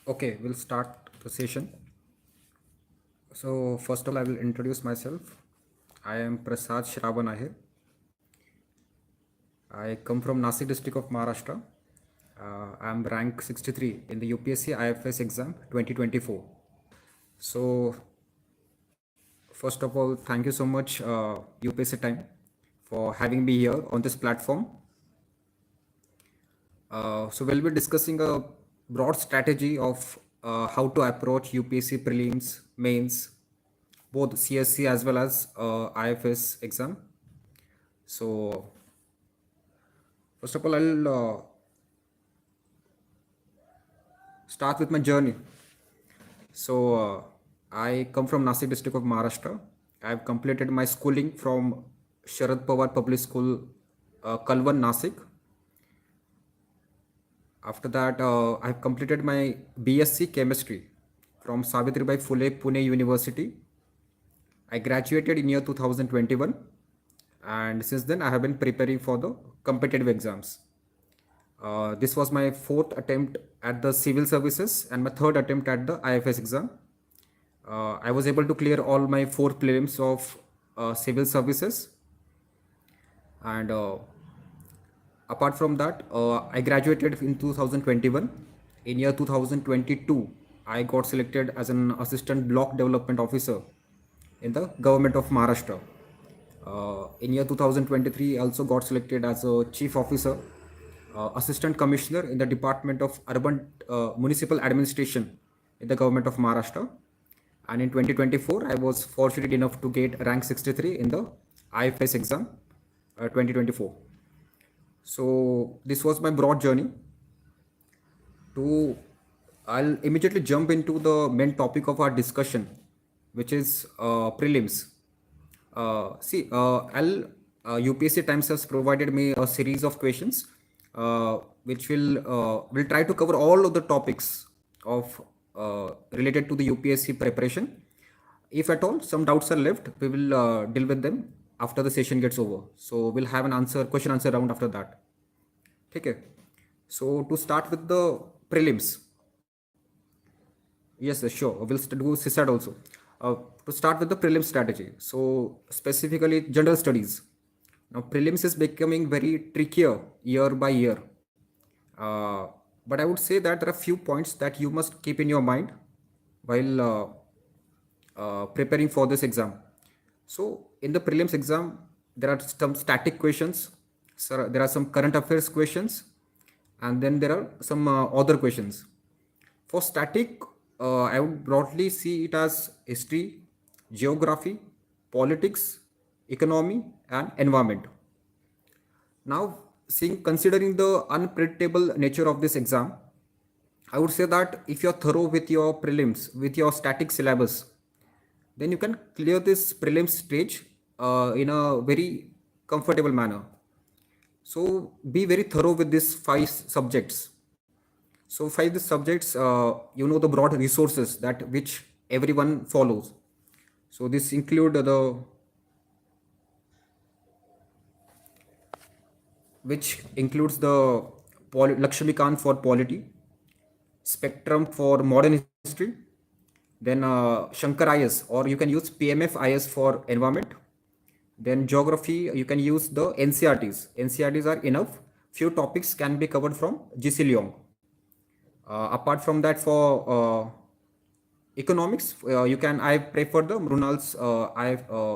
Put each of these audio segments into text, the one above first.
Okay, we'll start the session. So, first of all, I will introduce myself. I am Prasad Aher. I come from Nasik district of Maharashtra. I am rank 63 in the UPSC IFS exam 2024. So, first of all, thank you so much, UPSC time, for having me here on this platform. So, we'll be discussing a broad strategy of how to approach UPSC prelims, mains, both CSC as well as IFS exam. So, first of all, I'll start with my journey. So, I come from Nasik district of Maharashtra. I've completed my schooling from Sharad Pawar Public School, Kalwan, Nasik. After that, I've completed my BSc Chemistry from Savitribai Phule Pune University. I graduated in year 2021, and since then I have been preparing for the competitive exams. This was my fourth attempt at the civil services and my third attempt at the IFS exam. I was able to clear all my four prelims of civil services, and apart from that, I graduated in 2021. In year 2022, I got selected as an assistant block development officer in the government of Maharashtra. In year 2023, I also got selected as a chief officer, assistant commissioner in the Department of Urban Municipal Administration in the government of Maharashtra. And in 2024, I was fortunate enough to get rank 63 in the IFS exam 2024. So this was my broad journey. I'll immediately jump into the main topic of our discussion, which is prelims. UPSC Times has provided me a series of questions, which will try to cover all of the topics of related to the UPSC preparation. If at all some doubts are left, we will deal with them after the session gets over. So we'll have an question answer round after that. Okay. So to start with the prelims. Yes, sure. We'll do CSAT also. To start with the prelim strategy. So specifically general studies. Now prelims is becoming very trickier year by year. But I would say that there are few points that you must keep in your mind while preparing for this exam. So in the prelims exam, there are some static questions. So there are some current affairs questions, and then there are some other questions. For static, I would broadly see it as history, geography, politics, economy, and environment. Now, considering the unpredictable nature of this exam, I would say that if you're thorough with your prelims, with your static syllabus, then you can clear this prelims stage in a very comfortable manner. So be very thorough with these five subjects. So five subjects, the broad resources that which everyone follows. So this include the which includes the Lakshmikant for polity, Spectrum for modern history, then Shankar IS, or you can use PMF IS for environment. Then geography, you can use the NCRTs. NCRTs are enough. Few topics can be covered from GC Leong. Apart from that, for economics, I prefer the Mrunal's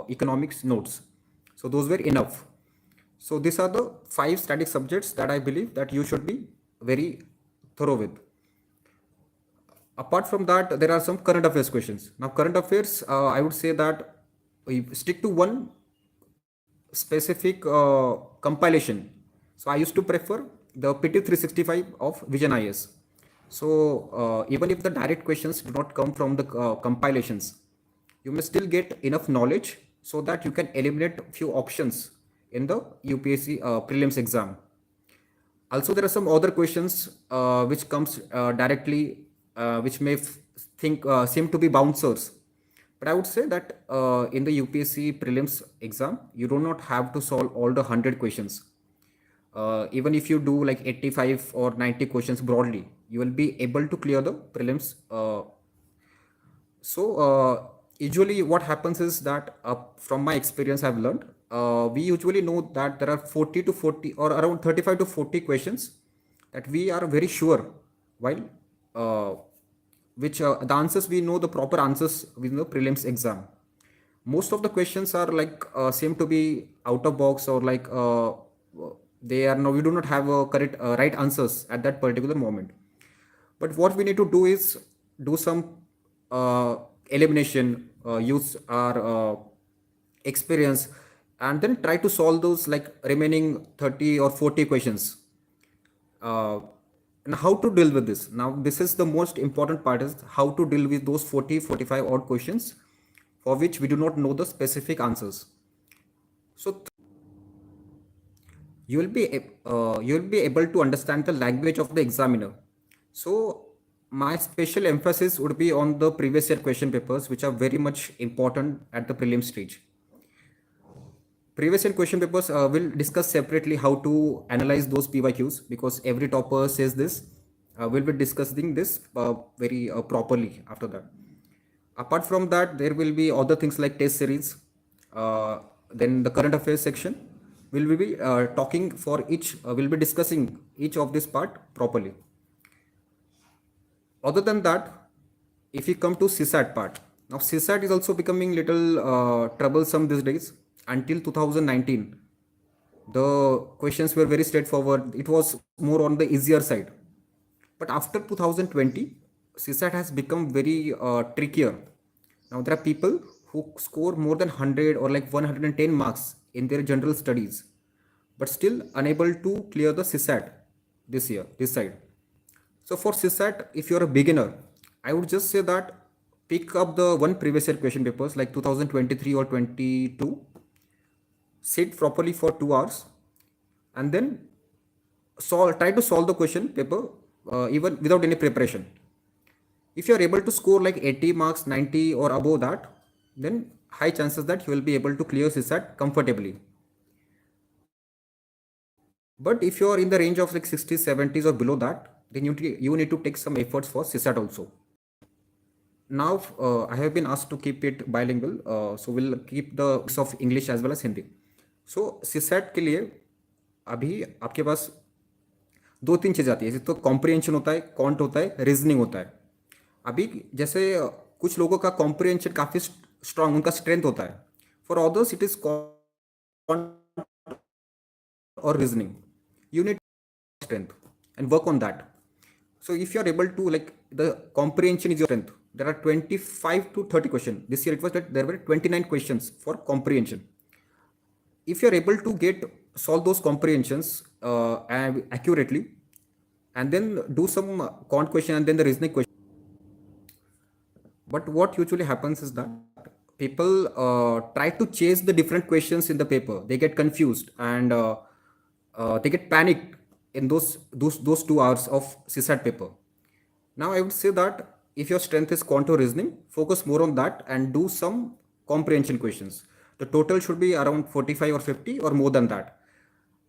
economics notes. So those were enough. So these are the five static subjects that I believe that you should be very thorough with. Apart from that, there are some current affairs questions. Now, current affairs, I would say that we stick to one specific compilation. So I used to prefer the PT 365 of Vision IS. So even if the direct questions do not come from the compilations, you may still get enough knowledge so that you can eliminate few options in the UPSC prelims exam. Also, there are some other questions which comes directly, which may seem to be bouncers. But I would say that in the UPSC prelims exam, you do not have to solve all the 100 questions. even if you do like 85 or 90 questions broadly, you will be able to clear the prelims. Usually what happens is that from my experience, I've learned, we usually know that there are 40 to 40 or around 35 to 40 questions that we are very sure, while uh, which the answers, we know the proper answers within the prelims exam. Most of the questions are like seem to be out of box, or like they are no, we do not have a correct right answers at that particular moment. But what we need to do is do some uh, elimination, use our experience, and then try to solve those like remaining 30 or 40 questions. uh, and how to deal with this. Now this is the most important part, is how to deal with those 40-45 odd questions for which we do not know the specific answers. So you will be able to understand the language of the examiner. So my special emphasis would be on the previous year question papers, which are very much important at the prelim stage. Previous year question papers will discuss separately how to analyze those PYQs, because every topper says this. We'll be discussing this very properly after that. Apart from that, there will be other things like test series. Then the current affairs section will be talking for each. We'll be discussing each of this part properly. Other than that, if we come to CSAT part, now CSAT is also becoming little troublesome these days. Until 2019, the questions were very straightforward. It was more on the easier side. But after 2020, CSAT has become very trickier. Now there are people who score more than 100 or like 110 marks in their general studies, but still unable to clear the CSAT this side. So for CSAT, if you're a beginner, I would just say that pick up the one previous year question papers like 2023 or 22, sit properly for 2 hours, and then try to solve the question paper even without any preparation. If you are able to score like 80 marks, 90 or above that, then high chances that you will be able to clear CSAT comfortably. But if you are in the range of like 60s, 70s or below that, then you need to take some efforts for CSAT also. Now I have been asked to keep it bilingual, so we'll keep the mix of English as well as Hindi. So CSAT के लिए अभी आपके पास दो तीन चीज़ आती है, जैसे तो कॉम्प्रिहेंशन होता है, कॉन्ट होता है, रीजनिंग होता है. अभी जैसे कुछ लोगों का कॉम्प्रिहेंशन काफ़ी स्ट्रांग, उनका स्ट्रेंथ होता है. For others it is can't or reasoning. You need strength and work on that. So if you are able to, like, the comprehension is your strength. There are 25 to 30 questions. This year it was that there were 29 questions for comprehension. If you are able to solve those comprehensions accurately, and then do some quant question and then the reasoning question. But what usually happens is that people try to chase the different questions in the paper. They get confused, and they get panicked in those 2 hours of CSAT paper. Now I would say that if your strength is quant or reasoning, focus more on that and do some comprehension questions. The total should be around 45 or 50 or more than that.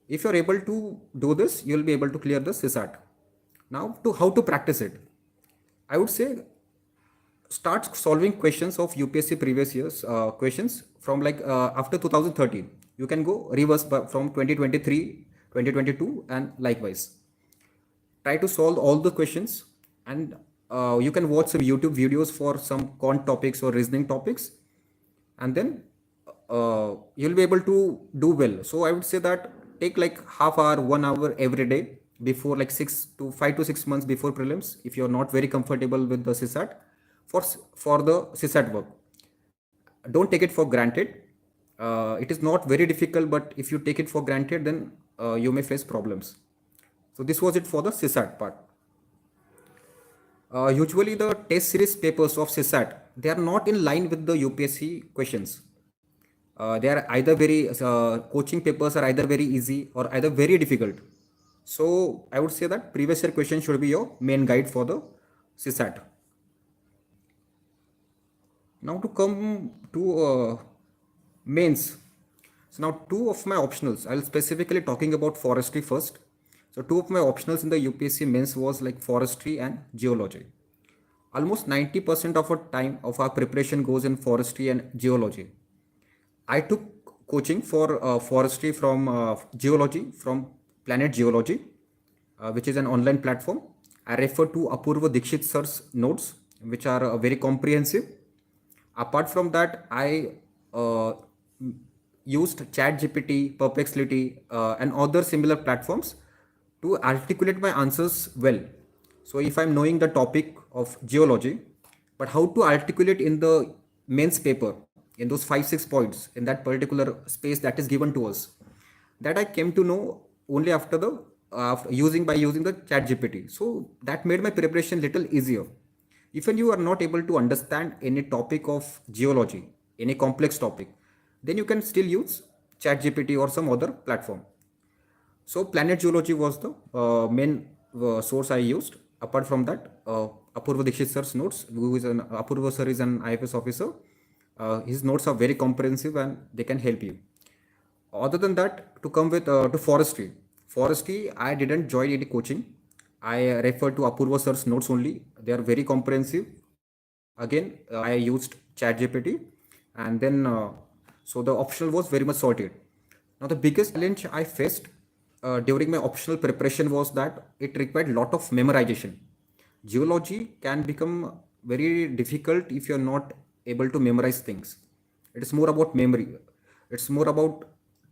If you're able to do this, you'll be able to clear the CSAT. Now, to how to practice it, I would say start solving questions of UPSC previous years questions from like after 2013. You can go reverse from 2023, 2022, and likewise. Try to solve all the questions, and you can watch some YouTube videos for some quant topics or reasoning topics, and then you'll be able to do well. So I would say that take like half hour, 1 hour every day before, like 5 to 6 months before prelims, if you're not very comfortable with the CSAT, for the CSAT work. Don't take it for granted. It is not very difficult, but if you take it for granted, then you may face problems. So this was it for the CSAT part. Usually the test series papers of CSAT, they are not in line with the UPSC questions. They are either very coaching papers are either very easy or either very difficult. So I would say that previous year question should be your main guide for the CSAT. Now to come to mains. So now two of my optionals, I'll specifically talking about forestry first. So two of my optionals in the UPSC mains was like forestry and geology. Almost 90% of our time of our preparation goes in forestry and geology. I took coaching for forestry from geology from Planet Geology, which is an online platform. I refer to Apurva Dikshit sir's notes, which are very comprehensive. Apart from that, I used ChatGPT, Perplexity, and other similar platforms to articulate my answers well. So if I'm knowing the topic of geology, but how to articulate in the mains paper in those 5 6 points in that particular space that is given to us, that I came to know only after the after using the chat gpt. So that made my preparation little easier. Even you are not able to understand any topic of geology, any complex topic, then you can still use chat gpt or some other platform. So Planet Geology was the main source I used. Apart from that, Apurva Dikshit sir's notes, who is an Apurva sir is an IFS officer. His notes are very comprehensive and they can help you. Other than that, to come with to forestry. Forestry, I didn't join any coaching. I refer to Apurva sir's notes only. They are very comprehensive. Again, I used ChatGPT, and then so the optional was very much sorted. Now, the biggest challenge I faced during my optional preparation was that it required a lot of memorization. Geology can become very difficult if you're not able to memorize things. It is more about memory. It's more about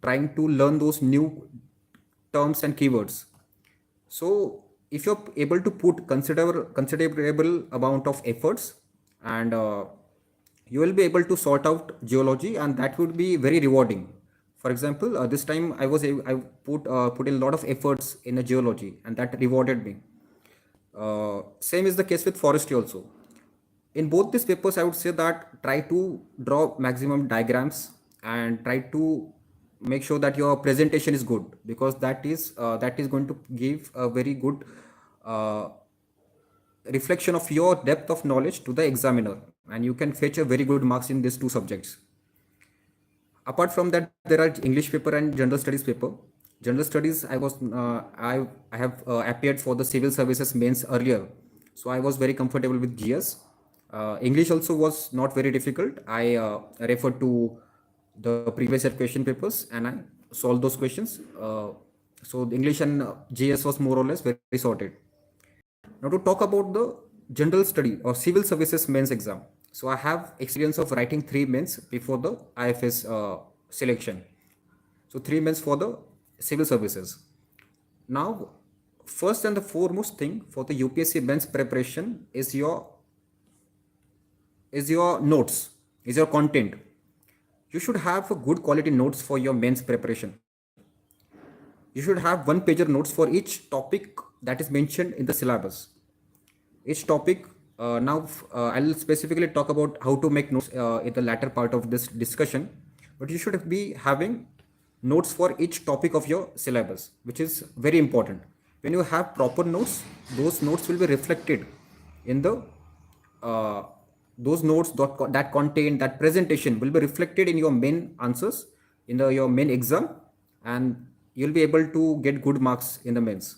trying to learn those new terms and keywords. So if you're able to put considerable amount of efforts, and you will be able to sort out geology, and that would be very rewarding. For example, this time I put in a lot of efforts in the geology, and that rewarded me. Same is the case with forestry also. In both these papers, I would say that try to draw maximum diagrams and try to make sure that your presentation is good, because that is going to give a very good uh, reflection of your depth of knowledge to the examiner, and you can fetch a very good marks in these two subjects. Apart from that, there are English paper and general studies paper. General studies, I have appeared for the civil services mains earlier, so I was very comfortable with GS. English also was not very difficult. I referred to the previous year question papers and I solved those questions. So the English and GS was more or less very sorted. Now to talk about the general study or civil services mains exam. So I have experience of writing 3 mains before the IFS selection. So 3 mains for the civil services. Now, first and the foremost thing for the UPSC mains preparation is your notes, is your content. You should have a good quality notes for your mains preparation. You should have one-pager notes for each topic that is mentioned in the syllabus. Each topic, I'll specifically talk about how to make notes in the latter part of this discussion, but you should be having notes for each topic of your syllabus, which is very important. When you have proper notes, those notes will be reflected in the uh, those notes that contain that presentation will be reflected in your main answers in your main exam, and you'll be able to get good marks in the mains.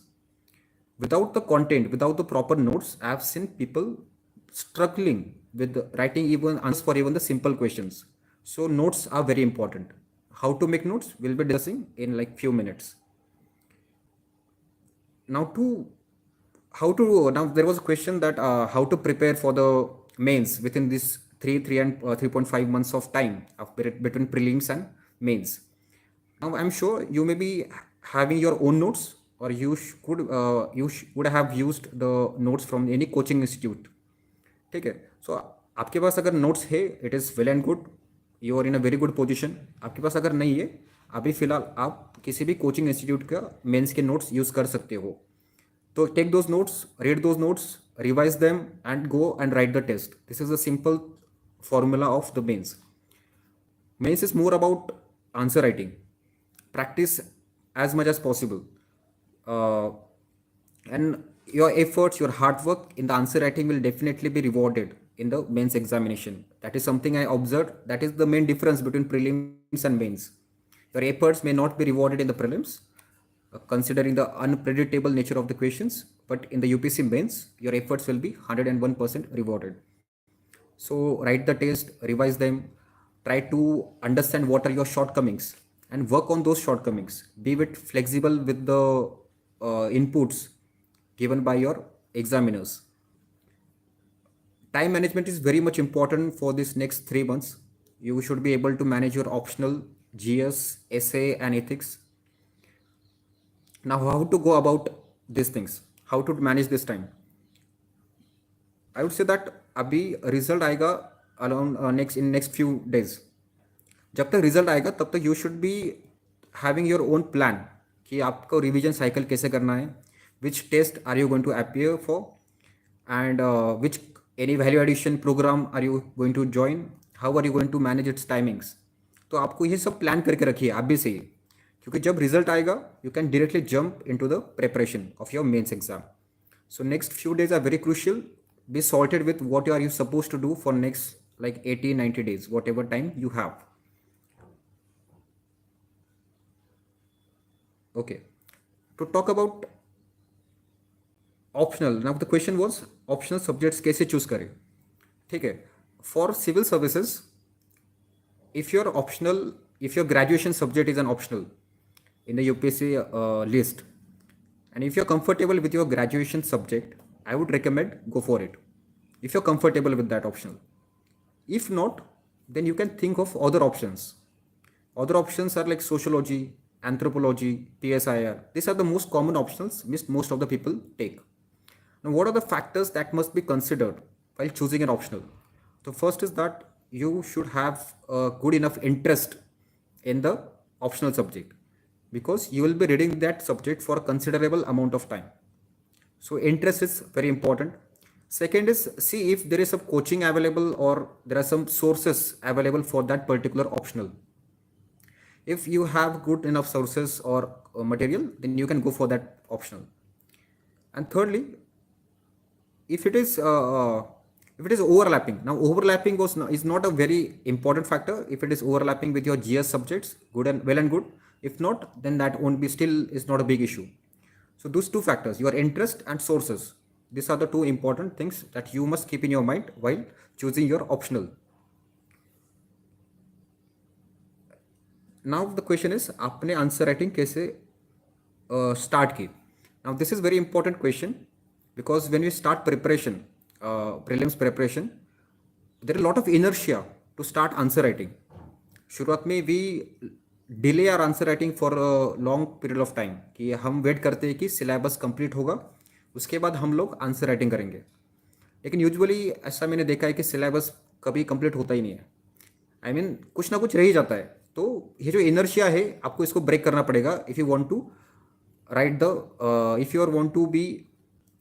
Without the content, without the proper notes, I have seen people struggling with writing even answers for even the simple questions. So notes are very important. How to make notes we'll be discussing in like few minutes. Now to how to now there was a question that how to prepare for the mains within this 3 and 3.5 months of time of between prelims and mains. Now I'm sure you may be having your own notes, or would have used the notes from any coaching institute. ठीक है. So आपके पास अगर notes है, it is well and good. You are in a very good position. आपके पास अगर नहीं है, अभी फिलहाल आप किसी भी कोचिंग इंस्टीट्यूट का मेंस के नोट्स यूज कर सकते हो. तो take those notes, read those notes, revise them, and go and write the test. This is a simple formula of the mains. Mains is more about answer writing. Practice as much as possible. And your efforts, your hard work in the answer writing will definitely be rewarded in the mains examination. That is something I observed. That is the main difference between prelims and mains. Your efforts may not be rewarded in the prelims, considering the unpredictable nature of the questions, but in the UPSC mains, your efforts will be 101% rewarded. So write the test, revise them, try to understand what are your shortcomings and work on those shortcomings. Be bit flexible with the inputs given by your examiners. Time management is very much important for this next 3 months. You should be able to manage your optional GS, essay, and ethics. Now, how to go about these things? How to manage this time? I would say that अभी result आएगा around next in next few days. जब तक result आएगा तब तक you should be having your own plan कि आपको revision cycle कैसे करना है, which test are you going to appear for, and which any value addition program are you going to join, how are you going to manage its timings. तो आपको ये सब plan करके रखिए अभी से ही, क्योंकि जब रिजल्ट आएगा you can directly jump into the preparation of your mains exam. So next few days are very crucial. Be sorted with what are you supposed to do for next like 80, 90 days, whatever time you have. Okay. To talk about optional. Now the question was optional subjects कैसे choose करें. ठीक है. For civil services, if your optional, if your graduation subject is an optional in the UPSC list, and if you're comfortable with your graduation subject, I would recommend go for it. If you're comfortable with that optional. If not, then you can think of other options. Other options are like sociology, anthropology, PSIR. These are the most common options which most of the people take. Now, what are the factors that must be considered while choosing an optional? The first is that you should have a good enough interest in the optional subject, because you will be reading that subject for a considerable amount of time. So interest is very important. Second is, see if there is some coaching available or there are some sources available for that particular optional. If you have good enough sources or material, then you can go for that optional. And thirdly, if it is overlapping. Now overlapping is not a very important factor. If it is overlapping with your GS subjects, good and well and good. If not, then that won't be, still is not a big issue. So those two factors, your interest and sources, these are the two important things that you must keep in your mind while choosing your optional. Now the question is, आपने answer writing कैसे start की? Now this is very important question, because when we start preparation, prelims preparation, there are a lot of inertia to start answer writing. शुरुआत में we delay our answer writing for a long period of time, कि हम wait करते हैं कि syllabus complete होगा उसके बाद हम लोग आंसर राइटिंग करेंगे. लेकिन यूजुअली ऐसा मैंने देखा है कि सिलेबस कभी कंप्लीट होता ही नहीं है. आई मीन कुछ ना कुछ रह ही जाता है. तो ये जो इनर्शिया है आपको इसको ब्रेक करना पड़ेगा if you want to write the if you are want to be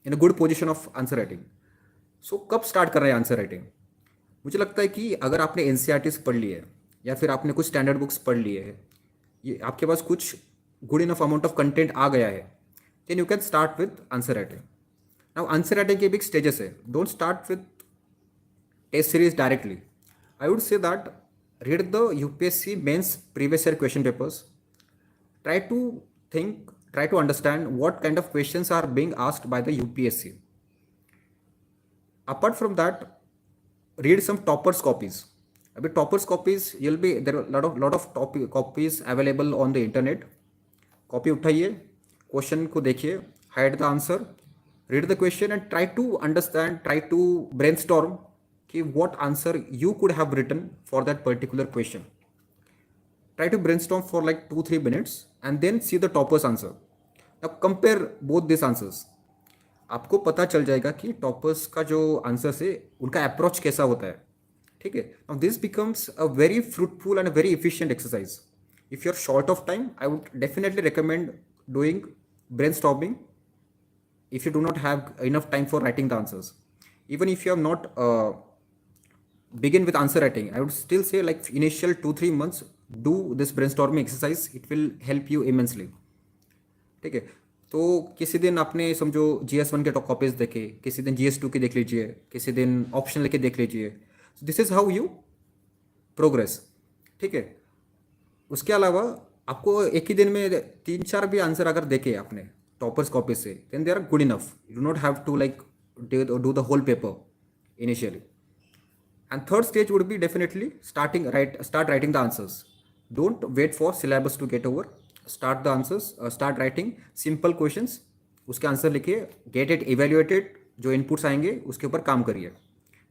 in a good position of answer writing. So कब स्टार्ट कर रहे हैं आंसर राइटिंग? मुझे लगता है कि अगर आपने एनसीईआरटीज पढ़ ली है या फिर आपने कुछ स्टैंडर्ड बुक्स पढ़ लिए है, ये आपके पास कुछ good enough amount of content आ गया है, then you can start with answer writing. Now answer writing के बिग स्टेजेस है. Don't start with test series directly. I would say that read the UPSC mains previous year question papers. Try to understand what kind of questions are being asked by the UPSC. Apart from that, read some toppers copies. Abhi toppers copies, there are lot of copies available on the internet. Copy उठाइए, question को देखिए, hide the answer, read the question and try to understand, try to brainstorm कि what answer you could have written for that particular question. Try to brainstorm for like 2-3 minutes and then see the topper's answer. Now compare both these answers. आपको पता चल जाएगा कि toppers का जो answer है उनका अप्रोच कैसा होता है. ठीक है. Now this becomes a very fruitful and a very efficient exercise. If you're short of time, I would definitely recommend doing brainstorming if you do not have enough time for writing the answers. Even if you have not begin with answer writing, I would still say like initial 2-3 months do this brainstorming exercise. It will help you immensely. ठीक है. तो किसी दिन आपने समझो GS1 के copies देखे, किसी दिन GS2 की देख लीजिए, किसी दिन ऑप्शन लेके देख लीजिए. This is how you progress. ठीक है. उसके अलावा आपको एक ही दिन में 3-4 भी आंसर अगर देखे आपने टॉपर्स कॉपी से, then they are good enough. You do not have to like do the whole paper initially. And third stage would be definitely start writing the answers. Don't wait for syllabus to get over. Start the answers. Start writing simple questions. उसके answer लिखिए. Get it evaluated. जो inputs आएंगे उसके ऊपर काम करिए.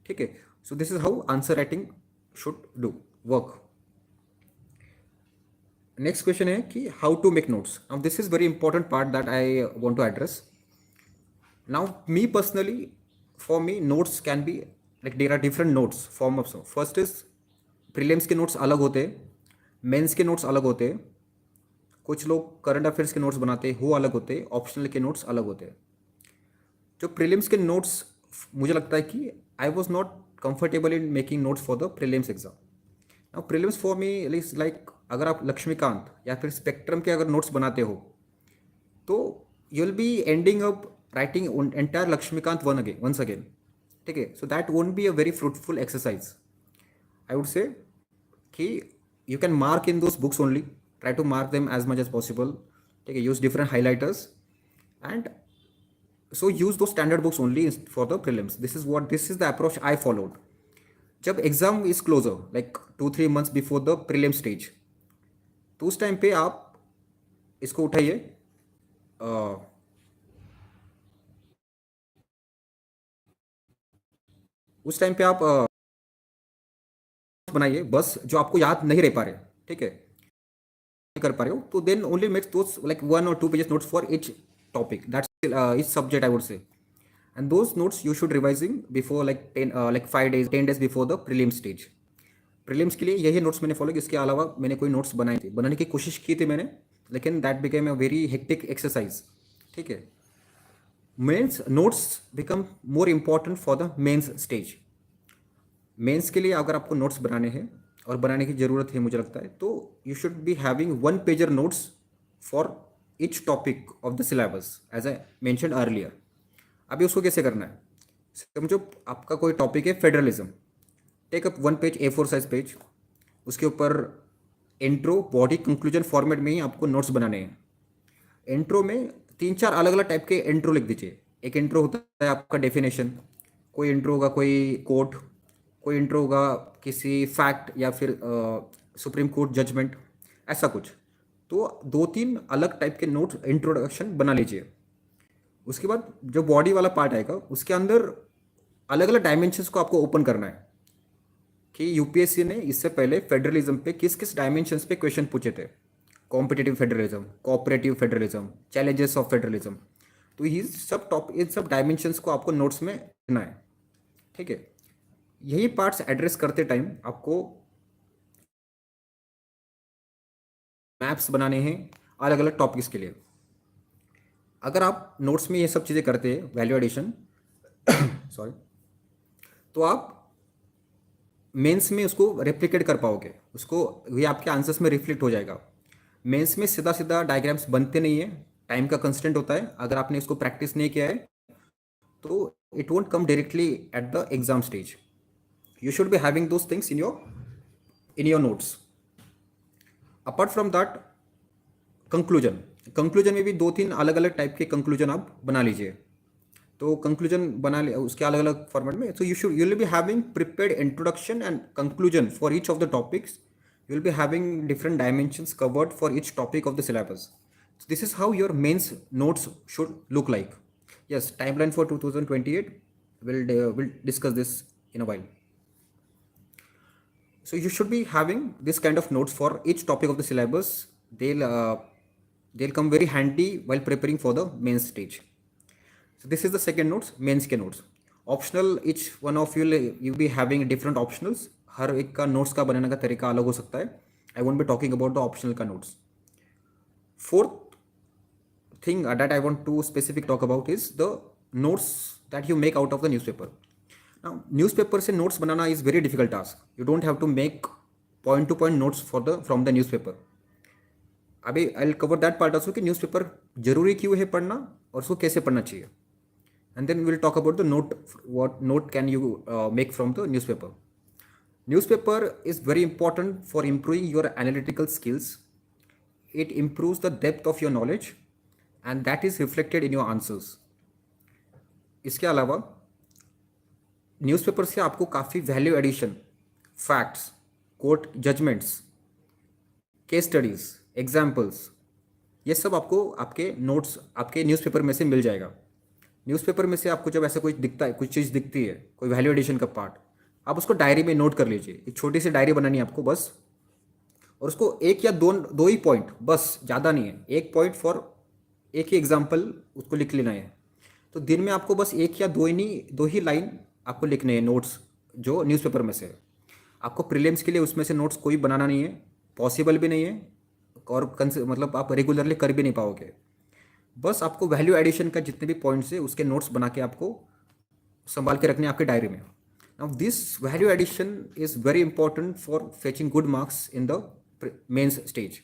ठीक है. So this is how answer writing should do work. Next question है कि how to make notes. Now this is very important part that I want to address. Now me personally, for me notes can be like there are different notes form of. First is prelims के notes अलग होते हैं, mains के notes अलग होते हैं, कुछ लोग करंट अफेयर्स के नोट्स बनाते हैं वो अलग होते हैं, ऑप्शनल के नोट्स अलग होते हैं. जो प्रीलिम्स के नोट्स मुझे लगता है कि I was not comfortable in making notes for the prelims exam. Now prelims for me is like अगर आप लक्ष्मीकांत या फिर स्पेक्ट्रम के अगर नोट्स बनाते हो तो you will be ending up writing entire Laxmikanth once again. ठीक है. So that won't be a very fruitful exercise. I would say कि you can mark in those books only, try to mark them as much as possible. ठीक है. Use different highlighters and so use those standard books only for the prelims. This is the approach I followed. जब exam is closer like 2-3 months before the prelim stage, तो उस time पे आप इसको उठाइए, उस टाइम पे आप बनाइए बस जो आपको याद नहीं रह पा रहे. ठीक है. कर पा रहे हो तो then only makes those like 1 or 2 pages notes for each topic, that's each subject I would say. And those notes you should revising before like 10 days before the prelim stage. Prelims के लिए यही notes मैंने follow किया. इसके अलावा मैंने कोई notes बनाने की कोशिश की थी मैंने, लेकिन that became a very hectic exercise. ठीक है. Mains notes become more important for the mains stage. Mains के लिए अगर आपको नोट्स बनाने हैं और बनाने की ज़रूरत है मुझे लगता है, तो you should be having 1 pager notes for each topic of the syllabus as I mention earlier. अभी उसको कैसे करना है, समझो आपका कोई टॉपिक है federalism. Take up 1 page A4 size page. उसके ऊपर इंट्रो बॉडी कंक्लूजन फॉर्मेट में ही आपको नोट्स बनाने हैं. इंट्रो में 3-4 अलग अलग टाइप के इंट्रो लिख दीजिए. एक इंट्रो होता है आपका डेफिनेशन, कोई इंट्रो होगा कोई कोट, कोई इंट्रो होगा किसी फैक्ट या फिर सुप्रीम कोर्ट जजमेंट, ऐसा कुछ. तो 2-3 अलग टाइप के नोट्स इंट्रोडक्शन बना लीजिए. उसके बाद जो बॉडी वाला पार्ट आएगा उसके अंदर अलग अलग डायमेंशंस को आपको ओपन करना है कि यूपीएससी ने इससे पहले फेडरलिज्म पे किस किस डायमेंशंस पे क्वेश्चन पूछे थे. Competitive federalism, cooperative federalism, challenges of federalism. तो इन सब डायमेंशंस को आपको नोट्स में लिखना है. ठीक है. यही पार्ट्स एड्रेस करते टाइम आपको मैप्स बनाने हैं अलग अलग टॉपिक्स के लिए. अगर आप नोट्स में ये सब चीज़ें करते हैं वैल्यू एडिशन सॉरी, तो आप मेंस में उसको रेप्लिकेट कर पाओगे, उसको ये आपके आंसर्स में रिफ्लेक्ट हो जाएगा. मेंस में सीधा सीधा डायग्राम्स बनते नहीं है, टाइम का कंस्टेंट होता है. अगर आपने इसको प्रैक्टिस नहीं किया है तो it won't come directly at the exam stage. You should be having those things in your notes. Apart from that conclusion में भी 2-3 अलग अलग टाइप के कंक्लूजन आप बना लीजिए. तो कंक्लूजन बना ले उसके अलग अलग फॉर्मेट में. So you will be having prepared introduction and conclusion for each of the topics. You will be having different dimensions covered for each topic of the syllabus. This is how your mains notes should look like. Yes, timeline for 2028 will discuss this in a while. So you should be having this kind of notes for each topic of the syllabus. They'll come very handy while preparing for the main stage. So this is the second notes, mains के notes. Optional, each one of you be having different optionals. हर एक का notes का बनाने का तरीका अलग हो सकता है. I won't be talking about the optional का notes. Fourth thing that I want to specific talk about is the notes that you make out of the newspaper. Now, newspaper से नोट्स बनाना is very difficult task. You don't have to make point to point notes from the newspaper. अभी I will cover that part also कि newspaper जरूरी क्यों है पढ़ना और उसको कैसे पढ़ना चाहिए. And then will talk about the note, what note can you make from the newspaper. Newspaper is very important for improving your analytical skills. it improves the depth of your knowledge and that is reflected in your answers. इसके अलावा newspaper से आपको काफ़ी value addition, facts, court judgments, case studies, examples, ये सब आपको आपके notes आपके न्यूज़पेपर में से मिल जाएगा. न्यूज़पेपर में से आपको जब ऐसा कुछ दिखता है, कुछ चीज़ दिखती है, कोई वैल्यू एडिशन का पार्ट, आप उसको डायरी में नोट कर लीजिए. एक छोटी सी डायरी बनानी है आपको बस, और उसको एक या दो ही पॉइंट, बस ज़्यादा नहीं है, एक पॉइंट फॉर एक ही एग्जाम्पल उसको लिख लेना है. तो दिन में आपको बस एक या दो ही लाइन आपको लिखने हैं नोट्स जो न्यूज़पेपर में से है. आपको प्रीलिम्स के लिए उसमें से नोट्स कोई बनाना नहीं है, पॉसिबल भी नहीं है, और मतलब आप रेगुलरली कर भी नहीं पाओगे. बस आपको वैल्यू एडिशन का जितने भी पॉइंट्स है उसके नोट्स बना के आपको संभाल के रखने हैं आपके डायरी में. Now this value addition is very important for fetching good marks in the mains stage.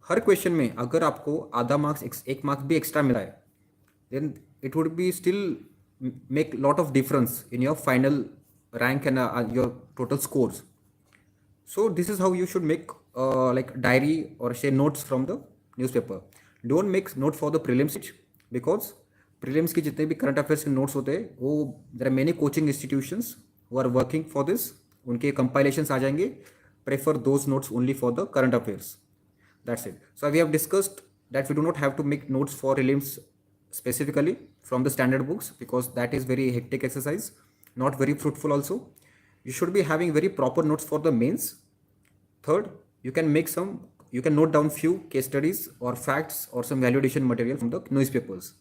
हर क्वेश्चन में अगर आपको आधा मार्क्स, एक मार्क्स भी एक्स्ट्रा मिला है, then it would be still make lot of difference in your final rank and your total scores. So this is how you should make like diary or say notes from the newspaper. Don't make note for the prelims because prelims की जितने भी current affairs के notes होते हैं वो there are many coaching institutions who are working for this, उनके compilations आ जाएंगे. Prefer those notes only for the current affairs. That's it. So we have discussed that we do not have to make notes for prelims specifically from the standard books because that is very hectic exercise, not very fruitful also. You should be having very proper notes for the mains. Third, you can note down few case studies or facts or some validation material from the newspapers.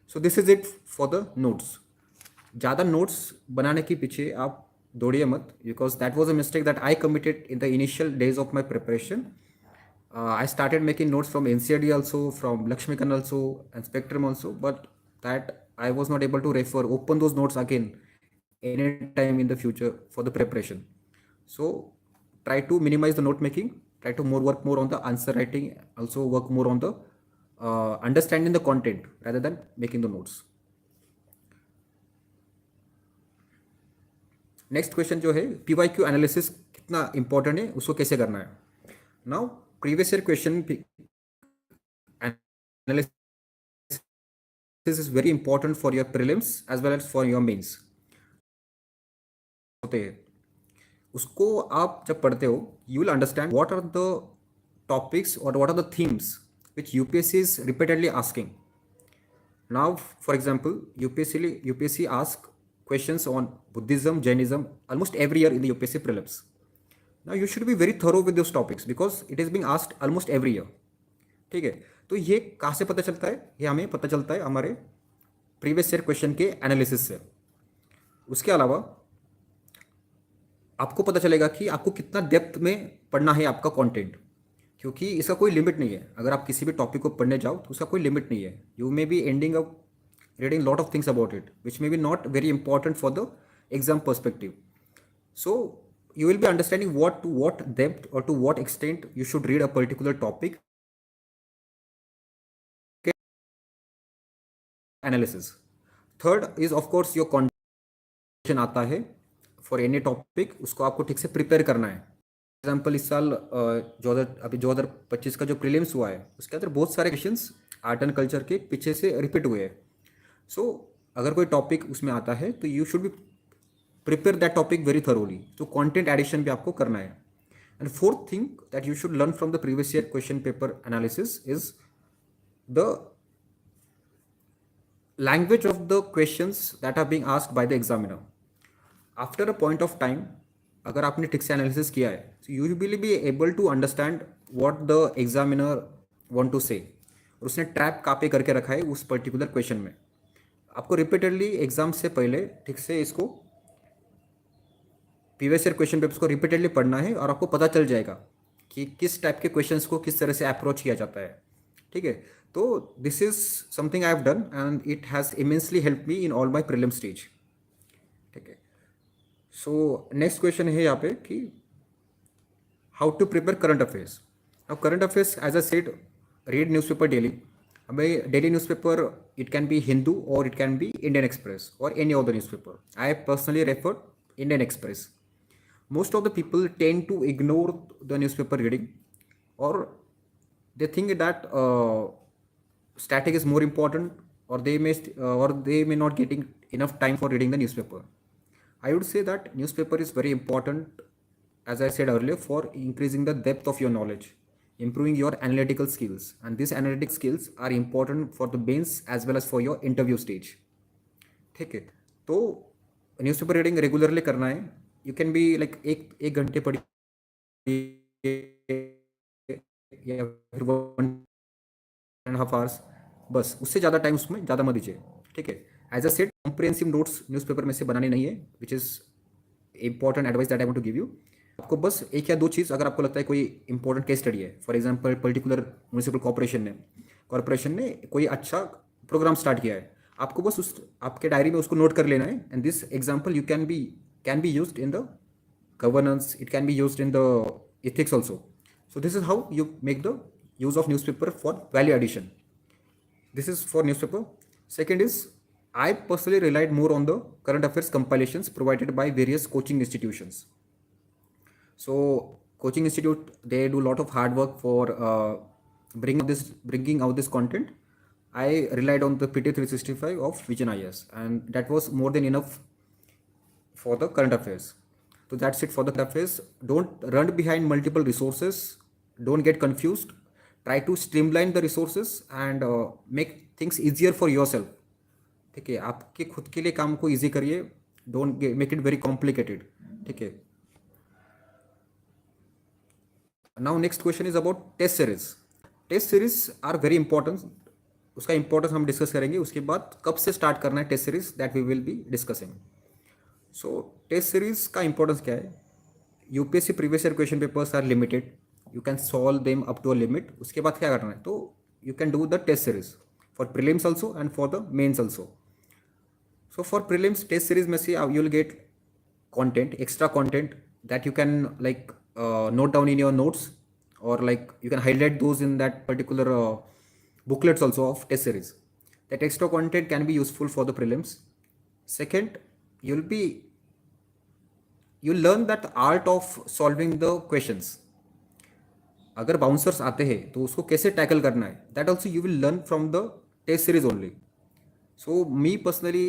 So this is it for the notes. ज़्यादा notes बनाने के पीछे आप दौड़िए मत, because that was a mistake that I committed in the initial days of my preparation. I started making notes from NCRD also, from Lakshmikan also, and Spectrum also, but that I was not able to open those notes again anytime in the future for the preparation. So try to minimize the note making, try to work more on the answer writing, also work more on the understanding the content rather than making the notes. Next question जो है PYQ analysis कितना important है, उसको कैसे करना है. Now previous year question analysis is very important for your prelims as well as for your mains. होते हैं उसको आप जब पढ़ते हो you will understand what are the topics और what are the themes which UPSC is repeatedly asking. Now for example UPSC ask questions on Buddhism, Jainism almost every year in the UPSC prelims. Now you should be very thorough with those topics because it is being asked almost every year. ठीक है, तो ये कहाँ से पता चलता है? ये हमें पता चलता है हमारे प्रीवियस ईयर क्वेश्चन के एनालिसिस से. उसके अलावा आपको पता चलेगा कि आपको कितना डेप्थ में पढ़ना है आपका कंटेंट, क्योंकि इसका कोई लिमिट नहीं है. अगर आप किसी भी टॉपिक को पढ़ने जाओ तो उसका कोई लिमिट नहीं है. You may be ending up reading lot of things about it which may be not very important for the exam perspective. So you will be understanding to what depth or to what extent you should read a particular topic analysis. Third is of course your content आता है for any topic, उसको आपको ठीक से prepare करना है. Example इस साल 2025 का जो प्रीलिम्स हुआ है उसके अंदर बहुत सारे क्वेश्चंस आर्ट एंड कल्चर के पीछे से रिपीट हुए हैं. सो अगर कोई टॉपिक उसमें आता है तो you should be prepare that topic very thoroughly. तो कंटेंट एडिशन भी आपको करना है. And fourth thing that you should learn from the previous year question paper analysis is the language of the questions that are being asked by the examiner. After a point of time अगर आपने ठीक से analysis किया है तो you will be able to understand what the examiner want to से. और उसने ट्रैप कॉपी करके रखा है उस पर्टिकुलर क्वेश्चन में. आपको रिपीटेडली एग्जाम से पहले ठीक से इसको प्रीवियस ईयर क्वेश्चन पेपर्स को रिपीटेडली पढ़ना है और आपको पता चल जाएगा कि किस टाइप के क्वेश्चंस को किस तरह से अप्रोच किया जाता है. ठीक है, तो this is something I have done and it has immensely help me in all my prelim stage. ठीक है, सो नेक्स्ट क्वेश्चन है यहाँ पे कि how to prepare current affairs. अब current affairs as a said read newspaper daily. हमें daily newspaper it can be Hindu और it can be Indian Express और any other newspaper. I personally refer Indian Express. Most of the people tend to ignore the newspaper reading और they think that static is more important, or they may not getting enough time for reading the newspaper. I would say that newspaper is very important, as I said earlier, for increasing the depth of your knowledge, improving your analytical skills, and these analytical skills are important for the mains as well as for your interview stage. ठीक है, तो newspaper reading regularly करना है. You can be like एक घंटे या फिर 1.5 hours, बस उससे ज़्यादा टाइम उसमें ज़्यादा मत दीजिए. ठीक है, as a set comprehensive notes newspaper में से बनाने नहीं है, which is important advice that I want to give you. आपको बस एक या दो चीज़, अगर आपको लगता है कोई इंपॉर्टेंट केस स्टडी है, for example particular municipal corporation ने कोई अच्छा प्रोग्राम स्टार्ट किया है, आपको बस उस आपके डायरी में उसको नोट कर लेना है. And this example you can be used in the governance, it can be used in the ethics also. So this is how you make the use of newspaper for value addition. This is for newspaper. Second is, I personally relied more on the current affairs compilations provided by various coaching institutions. So coaching institute, they do a lot of hard work for bringing out this content. I relied on the PT 365 of Vision IS, and that was more than enough for the current affairs. So that's it for the current affairs. Don't run behind multiple resources. Don't get confused. Try to streamline the resources and make things easier for yourself. ठीक है, आपके खुद के लिए काम को easy करिए. Don't make it very complicated. ठीक है. Now next question is about test series. Test series are very important. उसका importance हम discuss करेंगे. उसके बाद कब से start करना है test series, that we will be discussing. So test series का इंपॉर्टेंस क्या है? UPSC previous year question papers are limited, you can solve them up to a limit. उसके बाद क्या करना है? तो you can do the test series for prelims also and for the mains also. So for prelims test series में से you will get content, extra content that you can like note down in your notes, or like you can highlight those in that particular booklets also of test series. That extra content can be useful for the prelims. Second, you'll learn that art of solving the questions. अगर bouncers आते हैं तो उसको कैसे tackle करना है, that also you will learn from the test series only. So me personally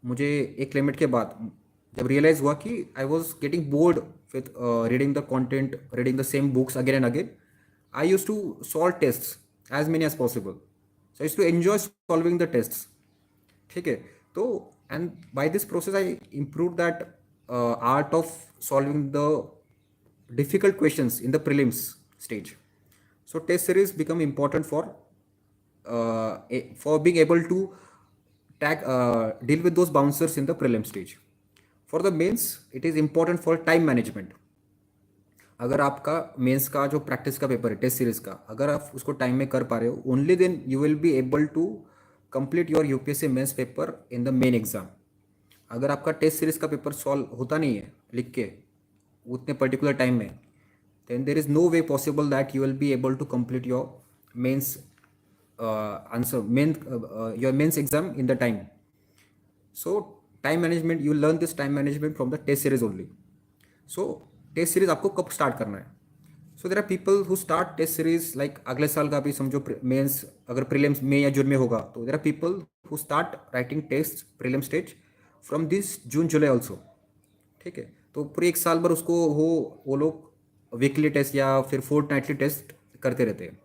मुझे एक लिमिट के बाद जब रियलाइज हुआ कि I was getting bored with reading the content, reading the same books again and again, I use to solve test as many as possible. So I use to enjoy solving the test. ठीक है, तो and by this process I improved that art of solving the difficult questions in the prelims stage. So test series become important for being able to deal with those bouncers in the prelim stage. For the mains, it is important for time management. अगर आपका mains का जो practice का paper है test series का, अगर आप उसको टाइम में कर पा रहे हो, only then you will be able to complete your UPSC mains paper in the main exam. अगर आपका टेस्ट सीरीज का पेपर सॉल्व होता नहीं है लिख के उतने पर्टिकुलर टाइम में, then there is no way possible that you will be able to complete your mains your mains exam in the time. So time management, you learn this time management from the test series only. So test series आपको कब start करना है? So there are people who start test series like अगले साल का भी समझो mains अगर प्रीलिम्स मई या जून में होगा, तो there are people who start writing test prelim stage from this June July also. ठीक है, तो पूरे एक साल भर उसको वो लोग वीकली टेस्ट या फिर फोर्टनाइटली टेस्ट करते रहते हैं.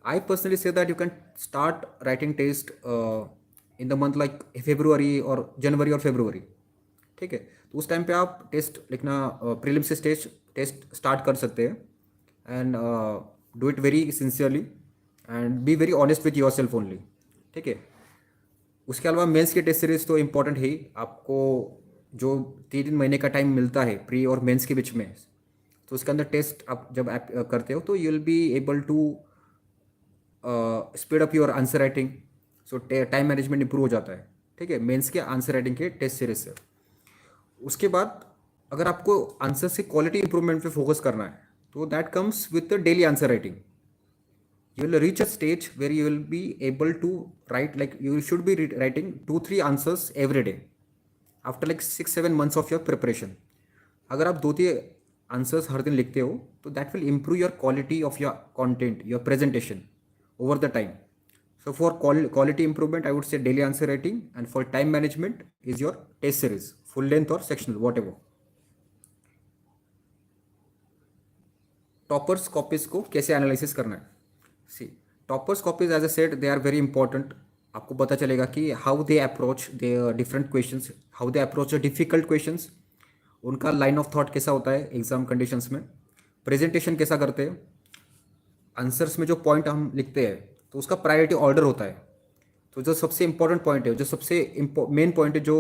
I personally say that you can start writing test in the month like February और जनवरी और फेब्रुवरी. ठीक है, तो उस टाइम पे आप टेस्ट लिखना प्रीलिम्स से स्टेज टेस्ट स्टार्ट कर सकते हैं. And do it very sincerely and be very honest with your self only. ठीक है, उसके अलावा मेंस की टेस्ट सीरीज तो इम्पॉर्टेंट है ही. आपको जो 3 महीने का टाइम मिलता है प्री और मेंस के बीच में, तो उसके अंदर टेस्ट आप जब आप करते हो तो you will be able to speed up your answer writing. So time management improve हो जाता है. ठीक है, मेंस के आंसर राइटिंग के टेस्ट सीरीज से. उसके बाद अगर आपको आंसर से क्वालिटी इंप्रूवमेंट पे फोकस करना है, तो that comes with the daily answer writing. You will reach a stage where you will be able to write, like you should be writing 2-3 answers every day after like 6-7 months of your preparation. अगर आप answers हर दिन लिखते हो, तो that will improve your quality of your content, your presentation over the time. So for quality improvement, I would say daily answer writing, and for time management is your test series, full length or sectional, whatever. Toppers copies को कैसे analysis करना है? See, toppers copies as a said they are very important. आपको पता चलेगा कि how they approach the different questions, how they approach the difficult questions, उनका line of thought कैसा होता है एग्जाम कंडीशंस में, प्रेजेंटेशन कैसा करते हैं, आंसर्स में जो पॉइंट हम लिखते हैं तो उसका प्रायोरिटी ऑर्डर होता है. तो जो सबसे इंपॉर्टेंट पॉइंट है, जो सबसे मेन पॉइंट है, जो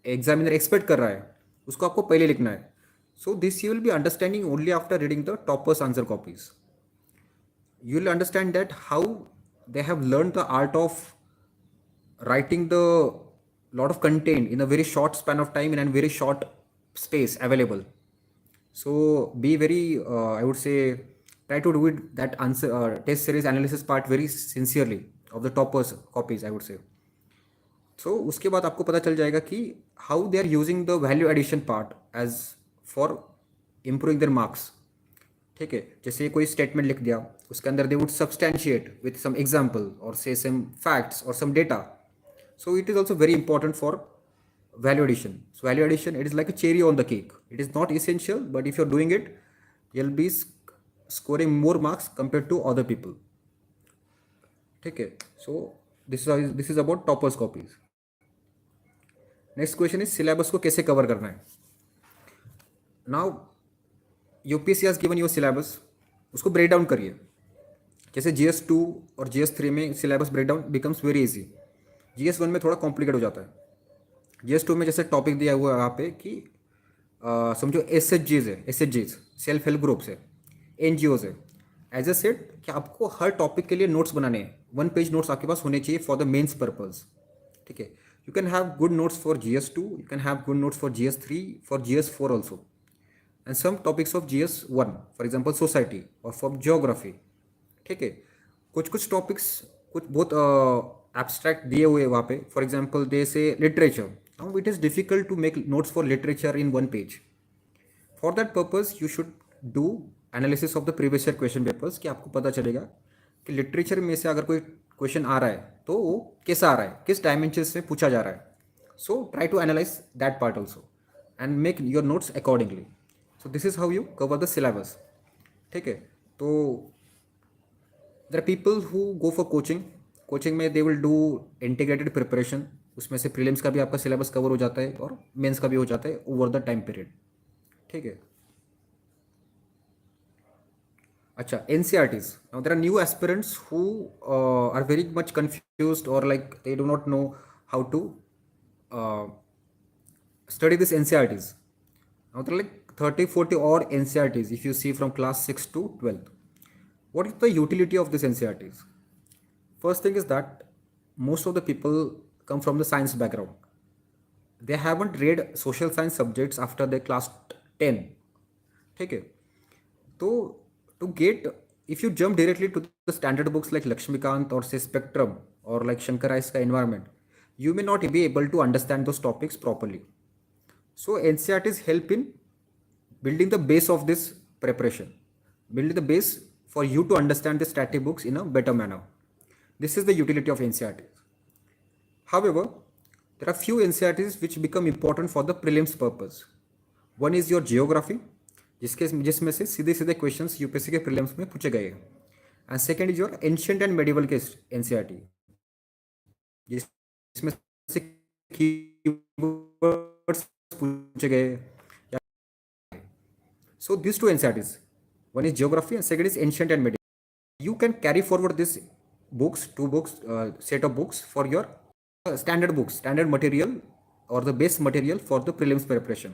एग्जामिनर एक्सपेक्ट कर रहा है, उसको आपको पहले लिखना है. So this you will be understanding only after reading the toppers answer copies. You will understand that how they have learned the art of writing the lot of content in a very short span of time in a very short space available. So be very I would say try to do it, that answer test series analysis part very sincerely of the toppers copies, I would say. So उसके बाद आपको पता चल जाएगा कि how they are using the value addition part as for improving their marks. ठीक है, जैसे कोई स्टेटमेंट लिख दिया, उसके अंदर they would substantiate with some example और से सम फैक्ट्स और some data. So it is also very important for value addition. So value addition, it is like a cherry on the cake. It is not essential, but if you're doing it, you'll be scoring more marks compared to other people. ठीक है, so this is about toppers copies. Next question is syllabus को कैसे cover करना है. Now UPSC has given your syllabus, उसको break down करिए. जैसे GS2 और GS3 में syllabus break down becomes very easy. GS1 में थोड़ा कॉम्प्लिकेट हो जाता है. GS2 में जैसे टॉपिक दिया हुआ है यहाँ पे कि समझो SHGs है, SHGs सेल्फ हेल्प ग्रुप्स है, NGOs है. एज ए सेट कि आपको हर टॉपिक के लिए नोट्स बनाने हैं, 1 पेज नोट्स आपके पास होने चाहिए फॉर द मेंस पर्पज. ठीक है, you can have good notes for GS2, you can have good notes for GS3, for GS4 also, and some topics of GS1, for example society or for geography. ठीक है, कुछ topics कुछ बहुत abstract दिए हुए वहाँ पे. For example they say literature, now it is difficult to make notes for literature in 1 page. For that purpose you should do analysis of the previous year question papers, कि आपको पता चलेगा कि लिटरेचर में से अगर कोई क्वेश्चन आ रहा है तो वो कैसा आ रहा है, किस डायमेंशन से पूछा जा रहा है. So try to analyse that part also and make your notes accordingly. So this is how you cover the syllabus. ठीक है, तो there are people who go for coaching में they will do integrated preparation. उसमें से prelims का भी आपका syllabus cover हो जाता है और मेंस का भी हो जाता है ओवर द टाइम पीरियड. ठीक है, अच्छा, NCRTs. Now there are new aspirants who are very much confused, or like they do not know how to uh, study this NCRTs. Now there are like 30-40 or NCRTs if you see from class 6 to 12th. What is the utility of this NCRTs? First thing is that most of the people come from the science background. They haven't read social science subjects after their class 10. ठीक है, तो to get, if you jump directly to the standard books like Lakshmikant or say Spectrum or like Shankarai's environment, you may not be able to understand those topics properly. So NCRTs help in building the base of this preparation, building the base for you to understand the static books in a better manner. This is the utility of NCRTs. However, there are few NCRTs which become important for the prelims purpose. One is your geography, जिसमें से सीधे सीधे questions UPSC के prelims में पूछे गए. And second is your ancient and medieval के NCERT, जिसमें से कीवर्ड्स पूछे गए. So this two NCERTs, one is geography and second is ancient and medieval. You can carry forward this books, 2 books, set of books for your standard books, standard material or the base material for the prelims preparation.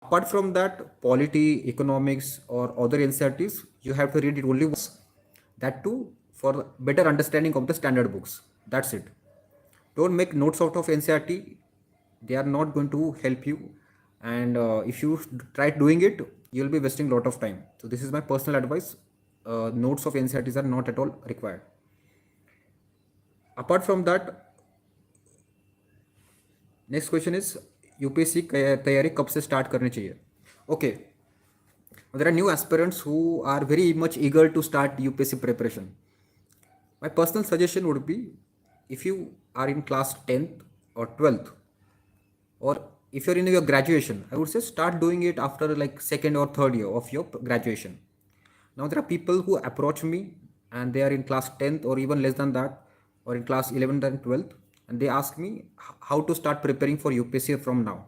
Apart from that, polity, economics or other NCERTs, you have to read it only once. That too for better understanding of the standard books. That's it. Don't make notes out of NCERT. They are not going to help you. And if you try doing it, you'll be wasting a lot of time. So this is my personal advice. Notes of NCERTs are not at all required. Apart from that, next question is UPSC तैयारी कब से start करनी चाहिए. Okay, There are new aspirants who are very much eager to start UPSC preparation. My personal suggestion would be, if you are in class 10th or 12th, or if you're in your graduation, I would say start doing it after like second or third year of your graduation. Now there are people who approach me and they are in class 10th or even less than that, or in class 11th and 12th, and they ask me how to start preparing for UPSC from now.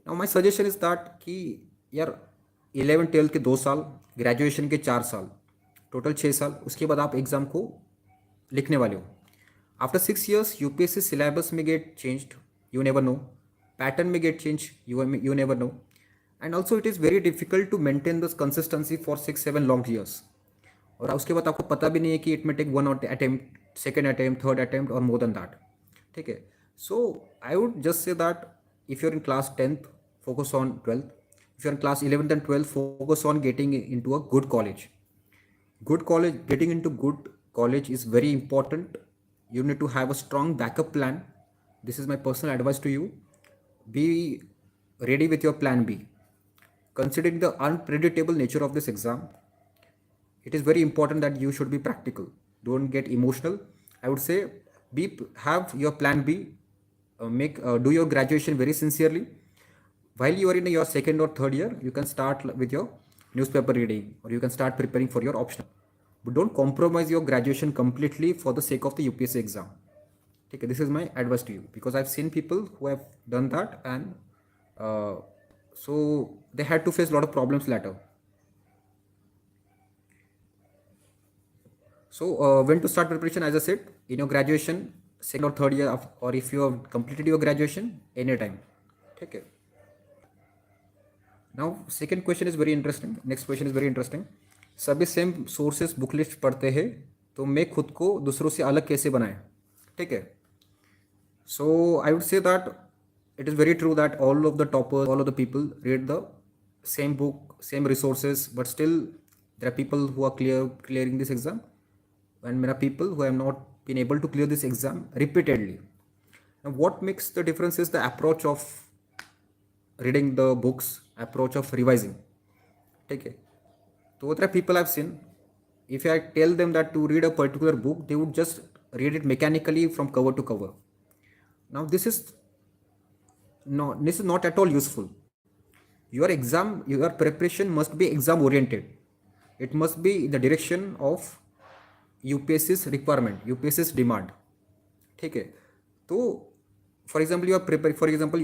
Now my suggestion is that कि यार 11 12 के 2 साल, graduation के 4 साल, total 6 साल, उसके बाद आप एग्ज़ाम को लिखने वाले हो. After 6 years UPSC syllabus may get changed, you never know. Pattern may get changed, you never know. And also it is very difficult to maintain this consistency for 6 7 long years. और उसके बाद आपको पता भी नहीं है कि it may take one attempt, second attempt, third attempt और मोर देन दैट. ठीक है. So I would just say that if you're in class 10th, focus on 12th. If you're in class 11th and 12th, focus on getting into a good college. Getting into good college is very important. You need to have a strong backup plan. This is my personal advice to you. Be ready with your plan B. Considering the unpredictable nature of this exam, it is very important that you should be practical. Don't get emotional. I would say have your plan B. Do your graduation very sincerely. While you are in your second or third year, you can start with your newspaper reading, or you can start preparing for your optional. But don't compromise your graduation completely for the sake of the UPSC exam. Okay, this is my advice to you, because I've seen people who have done that, and so they had to face a lot of problems later. So when to start preparation? As I said, in your graduation, second or third year or if you have completed your graduation, anytime. Okay. Now second question is very interesting. Next question is very interesting. सभी same sources book list पढ़ते हैं, तो मैं खुद को दूसरों से अलग कैसे बनाएं? ठीक है. So I would say that it is very true that all of the toppers, all of the people read the same book, same resources, but still there are people who are clearing this exam, and there are people who have not been able to clear this exam repeatedly. Now what makes the difference is the approach of reading the books, approach of revising. Okay. So what are people I've seen, if I tell them that to read a particular book, they would just read it mechanically from cover to cover. Now this is not at all useful. Your preparation must be exam oriented. It must be in the direction of UPSC's requirement, UPSC's demand. ठीक है. तो for example you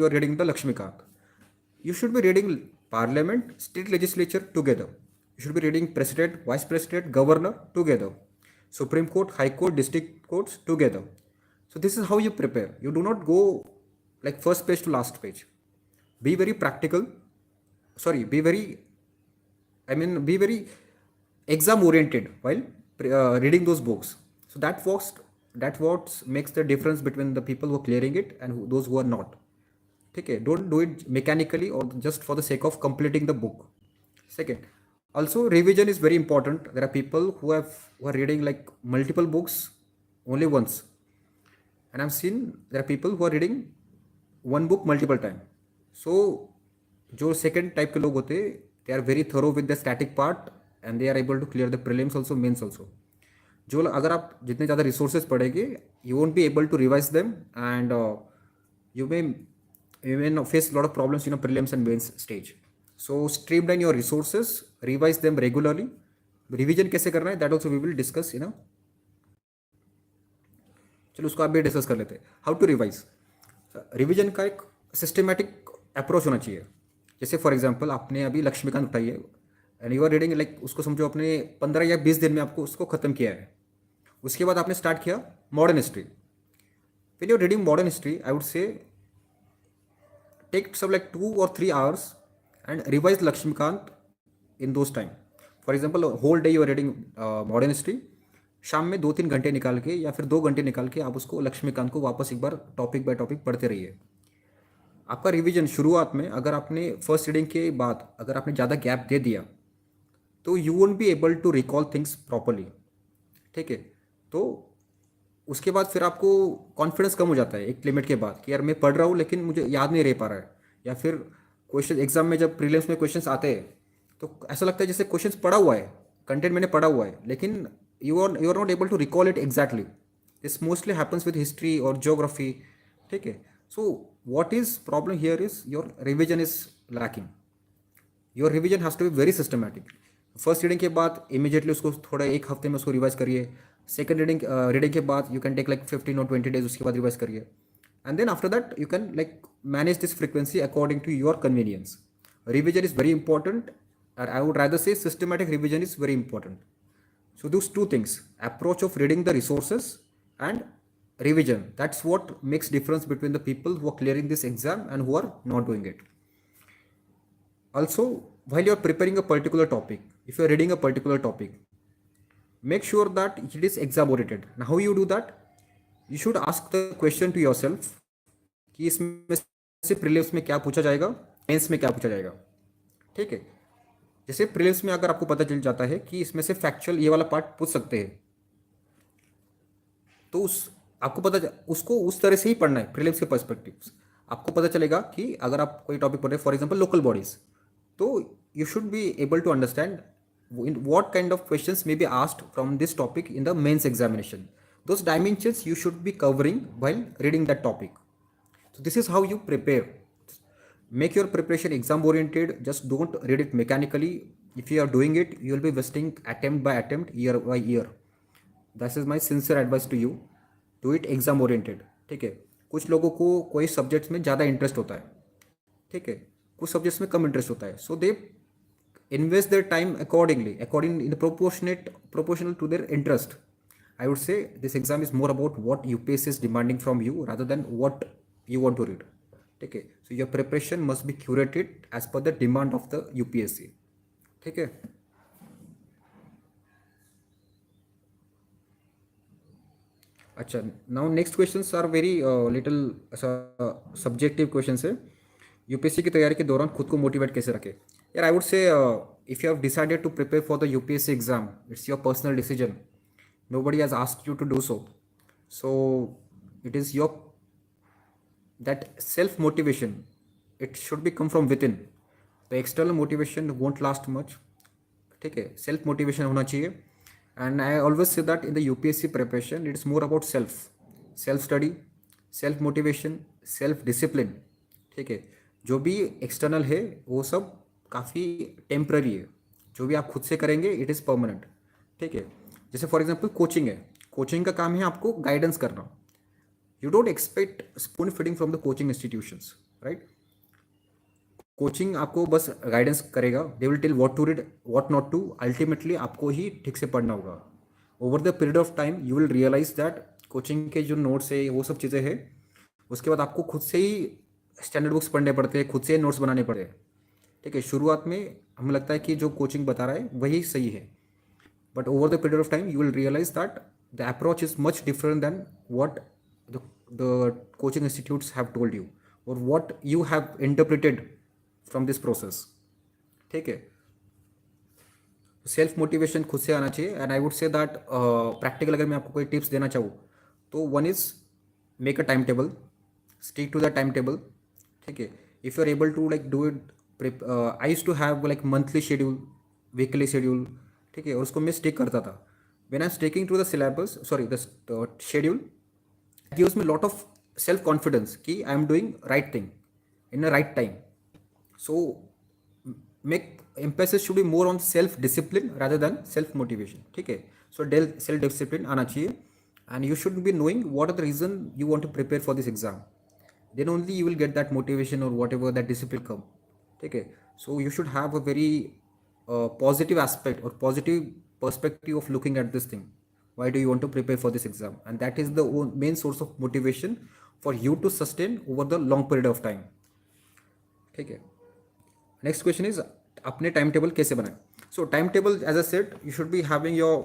are reading the Lakshmikant. You should be reading Parliament, state legislature together. You should be reading President, Vice President, Governor together. Supreme Court, High Court, District Courts together. So this is how you prepare. You do not go like first page to last page. Be very practical. Be very exam oriented while reading those books. So that what makes the difference between the people who are clearing it and those who are not. Okay, don't do it mechanically or just for the sake of completing the book. Second, also revision is very important. There are people who are reading like multiple books only once, and I've seen there are people who are reading one book multiple times. So जो second type के लोग होते, they are very thorough with the static part and they are able to clear the prelims also, mains also. जो अगर आप जितने ज़्यादा resources पढ़ेंगे, you won't be able to revise them, and you may face a lot of problems in a prelims and mains stage. So streamline your resources, revise them regularly. Revision कैसे करना है, that also we will discuss in a. चलो उसको आप भी discuss कर लेते हैं. How to revise. रिविजन का एक सिस्टमेटिक अप्रोच होना चाहिए. जैसे फॉर एग्जांपल आपने अभी लक्ष्मीकांत उठाई है and you are reading like उसको समझो आपने 15 या 20 दिन में आपको उसको ख़त्म किया है. उसके बाद आपने स्टार्ट किया modern history. When you are reading modern history, I would say take some like 2 or 3 hours and revise Laxmikanth in those time. For example whole day you are reading modern history, शाम में 2-3 घंटे निकाल के या फिर 2 घंटे निकाल के आप उसको लक्ष्मीकांत को वापस एक बार टॉपिक बाय टॉपिक पढ़ते रहिए. आपका रिवीजन शुरुआत में अगर आपने फर्स्ट रीडिंग के बाद अगर आपने ज़्यादा गैप दे दिया तो you won't be able to recall things properly. ठीक है. तो उसके बाद फिर आपको कॉन्फिडेंस कम हो जाता है एक लिमिट के बाद कि यार मैं पढ़ रहा हूँ लेकिन मुझे याद नहीं रह पा रहा है. या फिर क्वेश्चन एग्जाम में जब प्रीलिम्स में क्वेश्चंस आते हैं तो ऐसा लगता है जैसे क्वेश्चंस पढ़ा हुआ है, कंटेंट मैंने पढ़ा हुआ है, लेकिन you are not able to recall it exactly. This mostly happens with history और ज्योग्राफी. ठीक है. So what is problem here is your revision is lacking. Your revision has to be very systematic. First reading के बाद immediately उसको थोड़ा एक हफ्ते में उसको रिवाइज करिए. सेकंड रीडिंग के बाद you can take like 15 or 20 days, उसके बाद रिवाइज करिए. And then after that you can like manage this frequency according to your convenience. Revision is very important, or I would rather say systematic revision is very important. So those two things, approach of reading the resources and revision, that's what makes difference between the people who are clearing this exam and who are not doing it. Also, while you are preparing a particular topic, if you are reading a particular topic, make sure that it is exam oriented. Now how you do that? You should ask the question to yourself कि इसमें से prelims में क्या पूछा जाएगा, mains में क्या पूछा जाएगा. ठीक है. जैसे प्रीलिम्स में अगर आपको पता चल जाता है कि इसमें से फैक्चुअल ये वाला पार्ट पूछ सकते हैं, तो आपको उसको उस तरह से ही पढ़ना है. प्रीलिम्स के पर्सपेक्टिव आपको पता चलेगा कि अगर आप कोई टॉपिक पढ़ रहे हैं, फॉर एग्जांपल लोकल बॉडीज, तो you should be able to understand in what kind of questions may be asked from this topic in the mains examination. Those dimensions you should be covering while reading that topic. So this is how you prepare. Make your preparation exam oriented. Just don't read it mechanically. If you are doing it, you will be wasting attempt by attempt, year by year. This is my sincere advice to you. Do it exam oriented. ठीक है. कुछ लोगों को कोई subjects में ज़्यादा interest होता है, ठीक है, कुछ सब्जेक्ट्स में कम इंटरेस्ट होता है. सो दे invest their time according in the proportional to their interest. I would say this exam is more about what UPSC is demanding from you rather than what you want to read. ठीक है. So your preparation must be curated as per the demand of the UPSC. ठीक है. अच्छा, now next questions are very little subjective questions है. UPSC की तैयारी के दौरान खुद को मोटिवेट कैसे रखें. यार I would say if you have decided to prepare for the UPSC exam, it's your personal decision. Nobody has asked you to do so. So it is your that self motivation, it should be come from within. The external motivation won't last much. ठीक है. Self motivation होना चाहिए. And I always say that in the UPSC preparation it is more about self study, self motivation, self discipline. ठीक है. जो भी external है वो सब काफ़ी टेम्पररी है. जो भी आप खुद से करेंगे इट इज़ परमानेंट. ठीक है. जैसे फॉर एग्जांपल कोचिंग है. कोचिंग का काम है आपको गाइडेंस करना. You don't expect spoon feeding from the coaching institutions, right. Coaching आपको बस गाइडेंस करेगा. They will tell what to read, what not to. Ultimately आपको ही ठीक से पढ़ना होगा. Over the period of time you will realise that coaching के जो नोट्स है वो सब चीज़ें हैं. उसके बाद आपको खुद से ही स्टैंडर्ड बुक्स पढ़ने पड़ते हैं, खुद से नोट्स बनाने पड़ते हैं. ठीक है. शुरुआत में हमें लगता है कि जो कोचिंग बता रहा है वही सही है, but over the period of time you will realise that the approach is much different than what the coaching institutes have told you और what you have interpreted from this process. ठीक है. Self motivation खुद से आना चाहिए. And I would say that practical अगर मैं आपको कोई टिप्स देना चाहूँ तो one is make a time table, stick to the time table. ठीक है. If you are able to like do it, I used to have like monthly schedule, weekly schedule. ठीक है. और उसको मैं स्टिक करता था. When I am sticking to the syllabus, sorry the schedule, gives me lot of self confidence कि I am doing right thing in a right time. So make emphasis should be more on self discipline rather than self motivation. ठीक है. So self discipline आना चाहिए. And you should be knowing what are the reason you want to prepare for this exam. Then only you will get that motivation or whatever that discipline come. ठीक है. So you should have a very positive aspect or positive perspective of looking at this thing. Why do you want to prepare for this exam? And that is the main source of motivation for you to sustain over the long period of time. ठीक है. Next question is अपने time table कैसे बनाएं. So time table as a set you should be having your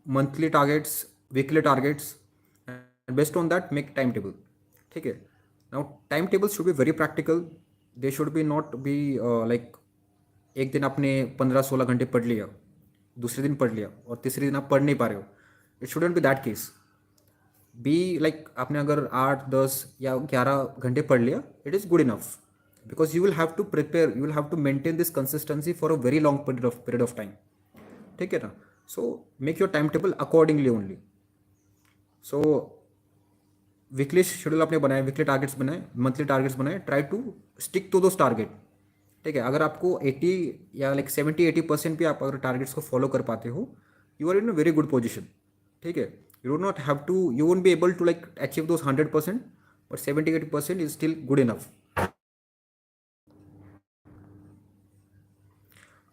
monthly targets, weekly targets, and based on that make time table. ठीक है. Now time table should be very practical. They should be not be like एक दिन आपने 15-16 घंटे पढ़ लिया, दूसरे दिन पढ़ लिया और तीसरे दिन आप पढ़ नहीं पा रहे हो. It shouldn't be that case. Be like आपने अगर 8, 10 या 11 घंटे पढ़ लिया, it is good enough. because you will have to prepare, you will have to maintain this consistency for a very long period of time. ठीक है ना? So make your timetable accordingly only. So weekly schedule आपने बनाए, weekly targets बनाए, monthly targets बनाए, try to stick to those target. ठीक है, अगर आपको 80 या लाइक 70-80% भी आप अगर टारगेट्स को फॉलो कर पाते हो, you are in a very good position. ठीक है, you do not have to, you won't be able to like achieve those 100%, but 70-80% is still good enough.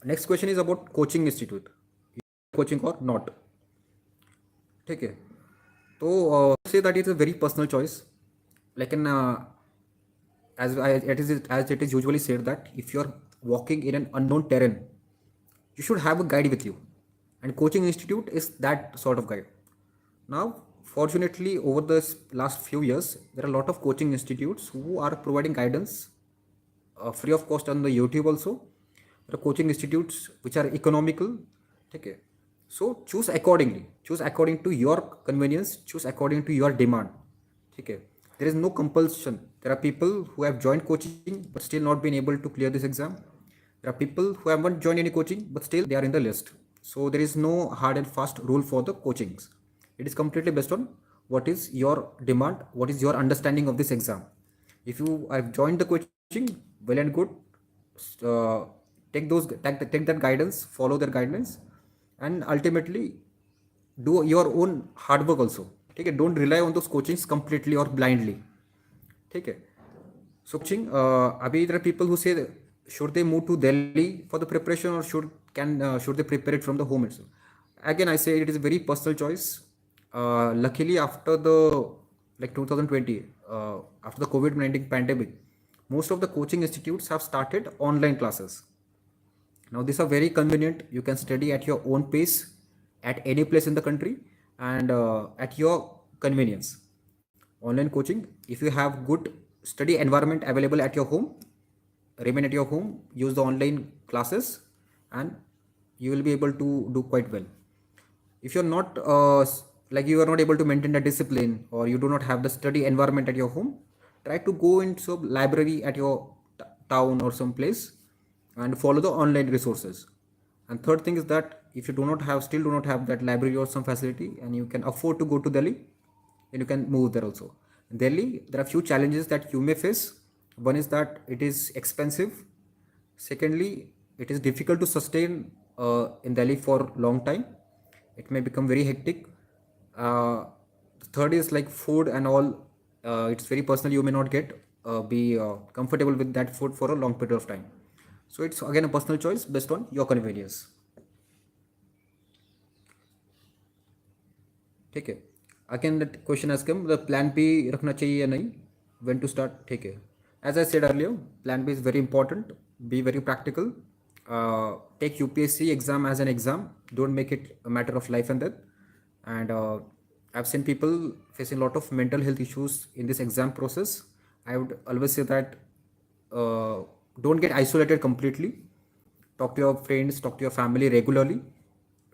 Next question is about coaching institute, coaching और not. ठीक है, तो say that is a very personal choice. लेकिन as it is usually said that if you are walking in an unknown terrain, you should have a guide with you, and coaching institute is that sort of guide. Now fortunately over the last few years there are a lot of coaching institutes who are providing guidance free of cost on the YouTube also. There are coaching institutes which are economical. Okay, so choose accordingly, choose according to your convenience, choose according to your demand. Okay, there is no compulsion. There are people who have joined coaching but still not been able to clear this exam. There are people who haven't joined any coaching but still they are in the list. So there is no hard and fast rule for the coachings. It is completely based on what is your demand, what is your understanding of this exam. If you have joined the coaching, well and good. uh, take that guidance, follow their guidelines, and ultimately do your own hard work also. ठीक है, don't rely on those coachings completely or blindly. ठीक है, so coaching, अभी there are people who say should they move to Delhi for the preparation or should they prepare it from the home itself. Again I say it is a very personal choice. Luckily after the like 2020, after the COVID-19 pandemic, most of the coaching institutes have started online classes. Now these are very convenient. You can study at your own pace at any place in the country and at your convenience. Online coaching, if you have good study environment available at your home, remain at your home, use the online classes, and you will be able to do quite well. If you're not like you are not able to maintain the discipline or you do not have the study environment at your home, try to go into a library at your town or some place and follow the online resources. And third thing is that if you still do not have that library or some facility and you can afford to go to Delhi, then you can move there also. In Delhi there are few challenges that you may face. One is that it is expensive. Secondly, it is difficult to sustain in Delhi for long time. It may become very hectic. Third is like food and all. It's very personal. You may not be comfortable with that food for a long period of time. So it's again a personal choice based on your convenience. ठीक है, again that question has come, the plan B रखना चाहिए या नहीं, when to start. ठीक है, as I said earlier, plan B is very important. Be very practical. Take UPSC exam as an exam. Don't make it a matter of life and death. And I've seen people facing a lot of mental health issues in this exam process. I would always say that don't get isolated completely. Talk to your friends, talk to your family regularly.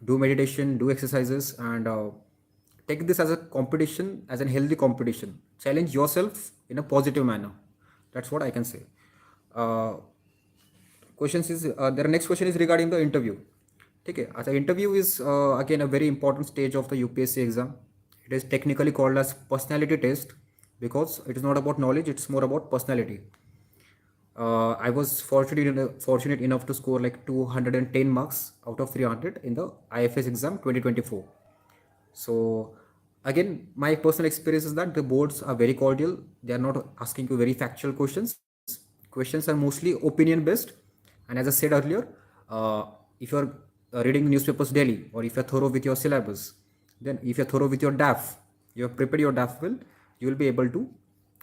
Do meditation, do exercises, and take this as a competition, as a healthy competition. Challenge yourself in a positive manner. That's what I can say. The next question is regarding the interview. Okay, as an interview is again a very important stage of the UPSC exam. It is technically called as personality test because it is not about knowledge, it's more about personality. I was fortunate enough to score like 210 marks out of 300 in the IFS exam 2024. So again, my personal experience is that the boards are very cordial. They are not asking you very factual questions. Questions are mostly opinion based. And as I said earlier, if you're reading newspapers daily, or if you're thorough with your syllabus, then if you're thorough with your DAF, you have prepared your DAF well, you will be able to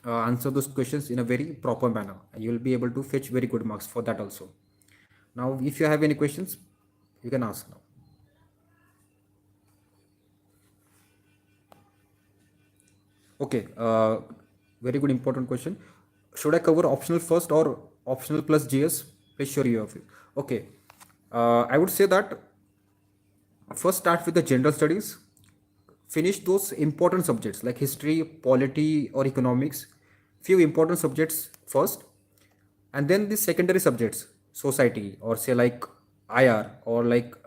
answer those questions in a very proper manner, and you will be able to fetch very good marks for that also. Now, if you have any questions, you can ask now. Okay, very good important question. Should I cover optional first or optional plus GS? Please share your view. Okay, I would say that first start with the general studies. Finish those important subjects like history, polity, or economics. Few important subjects first. And then the secondary subjects, society, or say like IR, or like